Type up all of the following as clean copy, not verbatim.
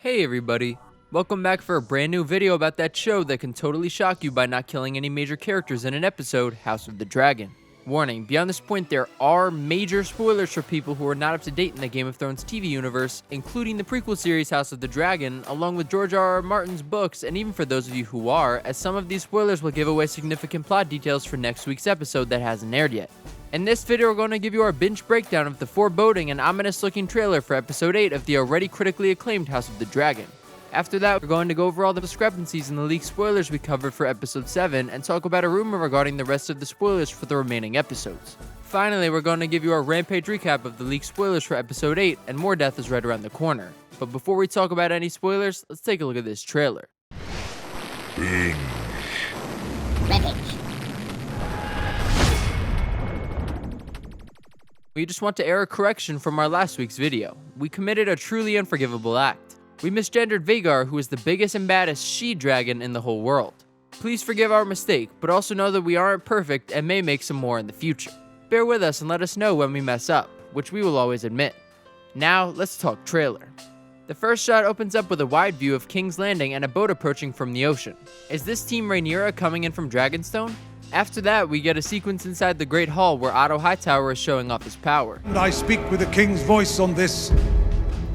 Hey everybody, welcome back for a brand new video about that show that can totally shock you by not killing any major characters in an episode, House of the Dragon. Warning, beyond this point there are major spoilers for people who are not up to date in the Game of Thrones TV universe, including the prequel series House of the Dragon, along with George R.R. Martin's books, and even for those of you who are, as some of these spoilers will give away significant plot details for next week's episode that hasn't aired yet. In this video, we're going to give you our binge breakdown of the foreboding and ominous-looking trailer for Episode 8 of the already critically acclaimed House of the Dragon. After that, we're going to go over all the discrepancies in the leaked spoilers we covered for Episode 7 and talk about a rumor regarding the rest of the spoilers for the remaining episodes. Finally, we're going to give you our Rampage recap of the leaked spoilers for Episode 8, and more death is right around the corner. But before we talk about any spoilers, let's take a look at this trailer. Binge. Rampage. We just want to air a correction from our last week's video. We committed a truly unforgivable act. We misgendered Vhagar, who is the biggest and baddest she-dragon in the whole world. Please forgive our mistake, but also know that we aren't perfect and may make some more in the future. Bear with us and let us know when we mess up, which we will always admit. Now, let's talk trailer. The first shot opens up with a wide view of King's Landing and a boat approaching from the ocean. Is this Team Rhaenyra coming in from Dragonstone? After that, we get a sequence inside the Great Hall where Otto Hightower is showing off his power. And I speak with the king's voice on this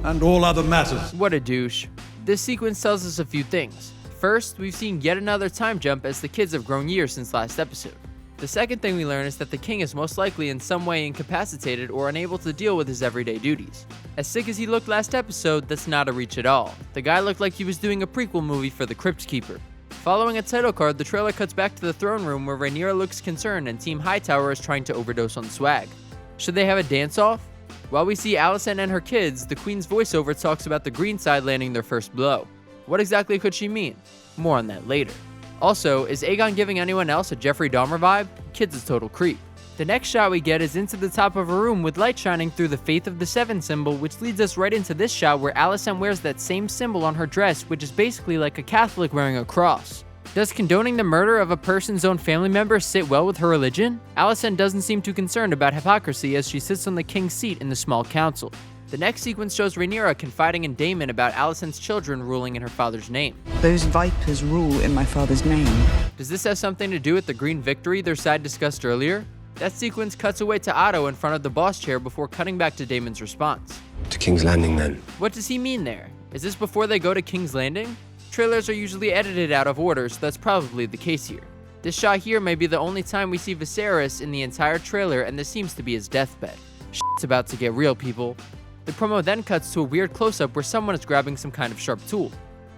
and all other matters. What a douche. This sequence tells us a few things. First, we've seen yet another time jump as the kids have grown years since last episode. The second thing we learn is that the king is most likely in some way incapacitated or unable to deal with his everyday duties. As sick as he looked last episode, that's not a reach at all. The guy looked like he was doing a prequel movie for the Crypt Keeper. Following a title card, the trailer cuts back to the throne room where Rhaenyra looks concerned and Team Hightower is trying to overdose on swag. Should they have a dance-off? While we see Alicent and her kids, the Queen's voiceover talks about the green side landing their first blow. What exactly could she mean? More on that later. Also, is Aegon giving anyone else a Jeffrey Dahmer vibe? Kid's a total creep. The next shot we get is into the top of a room with light shining through the Faith of the Seven symbol, which leads us right into this shot where Alicent wears that same symbol on her dress, which is basically like a Catholic wearing a cross. Does condoning the murder of a person's own family member sit well with her religion? Alicent doesn't seem too concerned about hypocrisy as she sits on the king's seat in the small council. The next sequence shows Rhaenyra confiding in Daemon about Alicent's children ruling in her father's name. Those vipers rule in my father's name. Does this have something to do with the green victory their side discussed earlier? That sequence cuts away to Otto in front of the boss chair before cutting back to Daemon's response. To King's Landing, then. What does he mean there? Is this before they go to King's Landing? Trailers are usually edited out of order, so that's probably the case here. This shot here may be the only time we see Viserys in the entire trailer, and this seems to be his deathbed. Shit's about to get real, people. The promo then cuts to a weird close-up where someone is grabbing some kind of sharp tool.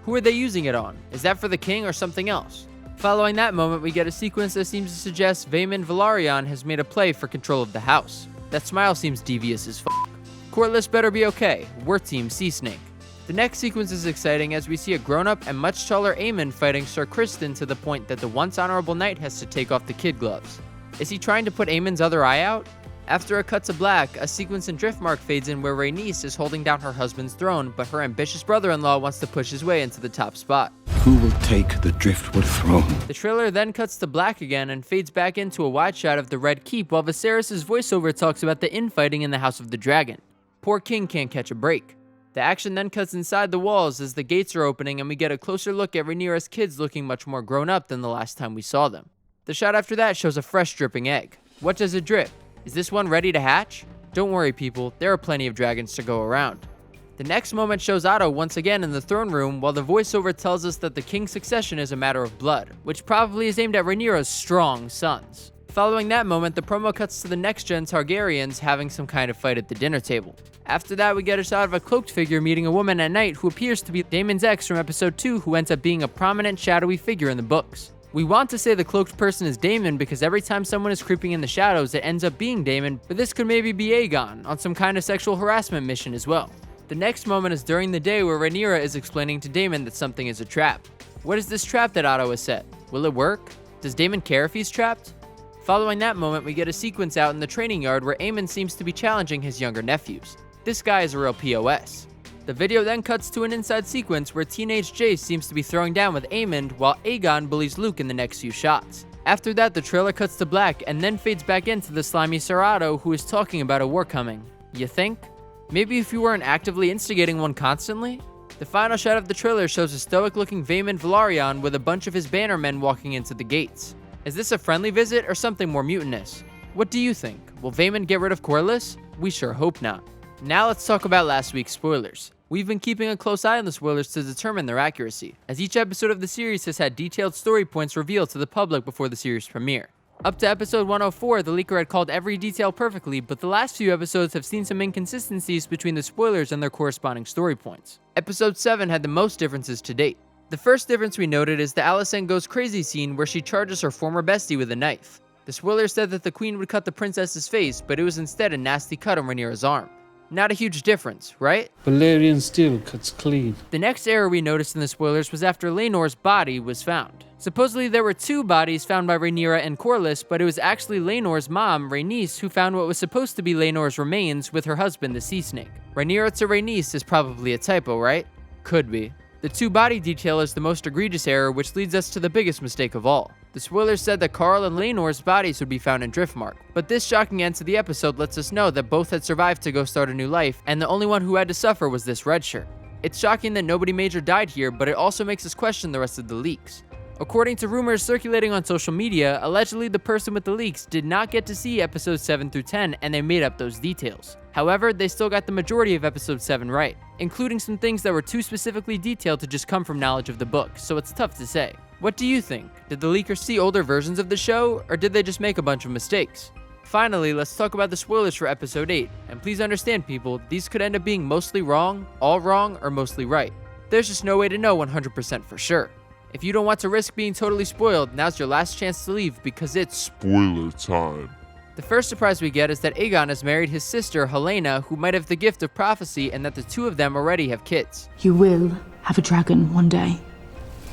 Who are they using it on? Is that for the king or something else? Following that moment, we get a sequence that seems to suggest Vaemond Velaryon has made a play for control of the house. That smile seems devious as f***. Courtless better be okay. We're Team Sea Snake. The next sequence is exciting as we see a grown-up and much taller Aemon fighting Sir Criston to the point that the once honorable knight has to take off the kid gloves. Is he trying to put Aemon's other eye out? After a cut to black, a sequence in Driftmark fades in where Rhaenys is holding down her husband's throne, but her ambitious brother-in-law wants to push his way into the top spot. Who will take the Driftwood throne? The trailer then cuts to black again and fades back into a wide shot of the Red Keep while Viserys' voiceover talks about the infighting in the House of the Dragon. Poor king can't catch a break. The action then cuts inside the walls as the gates are opening and we get a closer look at Rhaenyra's kids looking much more grown up than the last time we saw them. The shot after that shows a fresh dripping egg. What does it drip? Is this one ready to hatch? Don't worry people, there are plenty of dragons to go around. The next moment shows Otto once again in the throne room while the voiceover tells us that the king's succession is a matter of blood, which probably is aimed at Rhaenyra's strong sons. Following that moment, the promo cuts to the next-gen Targaryens having some kind of fight at the dinner table. After that, we get a shot of a cloaked figure meeting a woman at night who appears to be Daemon's ex from episode 2 who ends up being a prominent shadowy figure in the books. We want to say the cloaked person is Daemon because every time someone is creeping in the shadows, it ends up being Daemon, but this could maybe be Aegon on some kind of sexual harassment mission as well. The next moment is during the day where Rhaenyra is explaining to Daemon that something is a trap. What is this trap that Otto has set? Will it work? Does Daemon care if he's trapped? Following that moment, we get a sequence out in the training yard where Aemon seems to be challenging his younger nephews. This guy is a real POS. The video then cuts to an inside sequence where teenage Jace seems to be throwing down with Aemond while Aegon bullies Luke in the next few shots. After that, the trailer cuts to black and then fades back into the slimy Sir Otto who is talking about a war coming. You think? Maybe if you weren't actively instigating one constantly? The final shot of the trailer shows a stoic-looking Vaemon Velaryon with a bunch of his bannermen walking into the gates. Is this a friendly visit or something more mutinous? What do you think? Will Vaemon get rid of Corlys? We sure hope not. Now let's talk about last week's spoilers. We've been keeping a close eye on the spoilers to determine their accuracy, as each episode of the series has had detailed story points revealed to the public before the series premiere. Up to episode 104, the leaker had called every detail perfectly, but the last few episodes have seen some inconsistencies between the spoilers and their corresponding story points. Episode 7 had the most differences to date. The first difference we noted is the Alicent goes crazy scene where she charges her former bestie with a knife. The spoiler said that the queen would cut the princess's face, but it was instead a nasty cut on Rhaenyra's arm. Not a huge difference, right? Valyrian steel cuts clean. The next error we noticed in the spoilers was after Laenor's body was found. Supposedly there were 2 bodies found by Rhaenyra and Corlys, but it was actually Laenor's mom, Rhaenys, who found what was supposed to be Laenor's remains with her husband, the Sea Snake. Rhaenyra to Rhaenys is probably a typo, right? Could be. The 2 body detail is the most egregious error, which leads us to the biggest mistake of all. The spoilers said that Carl and Laenor's bodies would be found in Driftmark, but this shocking end to the episode lets us know that both had survived to go start a new life, and the only one who had to suffer was this red shirt. It's shocking that nobody major died here, but it also makes us question the rest of the leaks. According to rumors circulating on social media, allegedly the person with the leaks did not get to see episodes 7 through 10 and they made up those details. However, they still got the majority of episode 7 right, including some things that were too specifically detailed to just come from knowledge of the book, so it's tough to say. What do you think? Did the leakers see older versions of the show, or did they just make a bunch of mistakes? Finally, let's talk about the spoilers for episode 8, and please understand people, these could end up being mostly wrong, all wrong, or mostly right. There's just no way to know 100% for sure. If you don't want to risk being totally spoiled, now's your last chance to leave because it's spoiler time. The first surprise we get is that Aegon has married his sister, Helena, who might have the gift of prophecy, and that the 2 of them already have kids. You will have a dragon one day.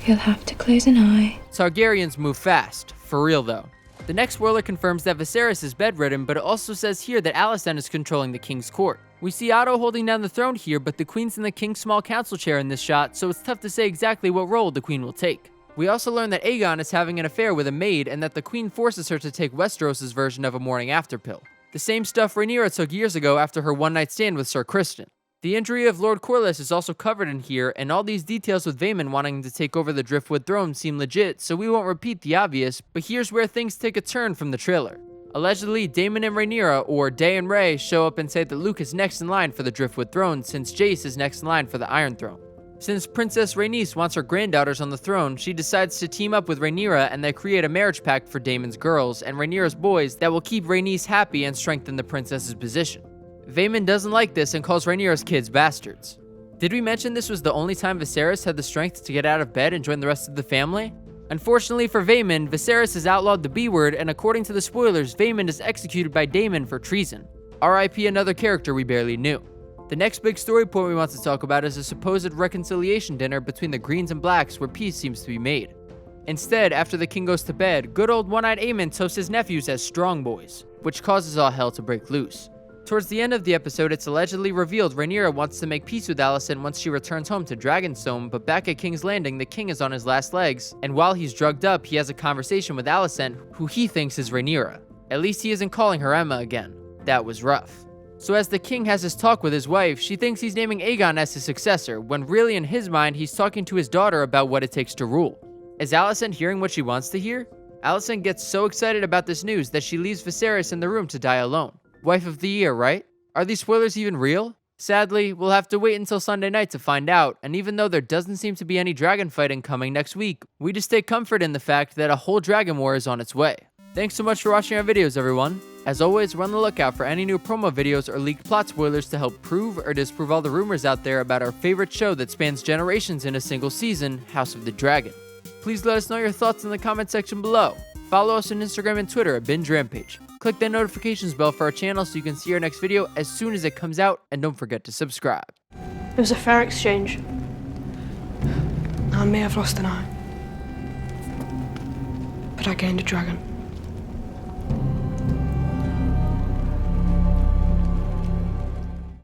You'll have to close an eye. Targaryens move fast, for real though. The next spoiler confirms that Viserys is bedridden, but it also says here that Alicent is controlling the king's court. We see Otto holding down the throne here, but the queen's in the king's small council chair in this shot, so it's tough to say exactly what role the queen will take. We also learn that Aegon is having an affair with a maid, and that the queen forces her to take Westeros' version of a morning after pill. The same stuff Rhaenyra took years ago after her one-night stand with Sir Criston. The injury of Lord Corlys is also covered in here, and all these details with Vaemon wanting to take over the Driftwood throne seem legit, so we won't repeat the obvious, but here's where things take a turn from the trailer. Allegedly, Daemon and Rhaenyra, or Day and Rey, show up and say that Luke is next in line for the Driftwood throne, since Jace is next in line for the Iron Throne. Since Princess Rhaenys wants her granddaughters on the throne, she decides to team up with Rhaenyra, and they create a marriage pact for Daemon's girls and Rhaenyra's boys that will keep Rhaenys happy and strengthen the princess's position. Vaemon doesn't like this and calls Rhaenyra's kids bastards. Did we mention this was the only time Viserys had the strength to get out of bed and join the rest of the family? Unfortunately for Vaemon, Viserys has outlawed the B-word, and according to the spoilers, Vaemon is executed by Daemon for treason. RIP another character we barely knew. The next big story point we want to talk about is a supposed reconciliation dinner between the Greens and Blacks where peace seems to be made. Instead, after the king goes to bed, good old one-eyed Aemon toasts his nephews as strong boys, which causes all hell to break loose. Towards the end of the episode, it's allegedly revealed Rhaenyra wants to make peace with Alicent once she returns home to Dragonstone, but back at King's Landing, the king is on his last legs, and while he's drugged up, he has a conversation with Alicent, who he thinks is Rhaenyra. At least he isn't calling her Emma again. That was rough. So as the king has his talk with his wife, she thinks he's naming Aegon as his successor, when really in his mind, he's talking to his daughter about what it takes to rule. Is Alicent hearing what she wants to hear? Alicent gets so excited about this news that she leaves Viserys in the room to die alone. Wife of the year, right? Are these spoilers even real? Sadly, we'll have to wait until Sunday night to find out, and even though there doesn't seem to be any dragon fighting coming next week, we just take comfort in the fact that a whole dragon war is on its way. Thanks so much for watching our videos, everyone. As always, we're on the lookout for any new promo videos or leaked plot spoilers to help prove or disprove all the rumors out there about our favorite show that spans generations in a single season, House of the Dragon. Please let us know your thoughts in the comment section below. Follow us on Instagram and Twitter at Binge Rampage. Click that notifications bell for our channel so you can see our next video as soon as it comes out, and don't forget to subscribe. It was a fair exchange. I may have lost an eye, but I gained a dragon.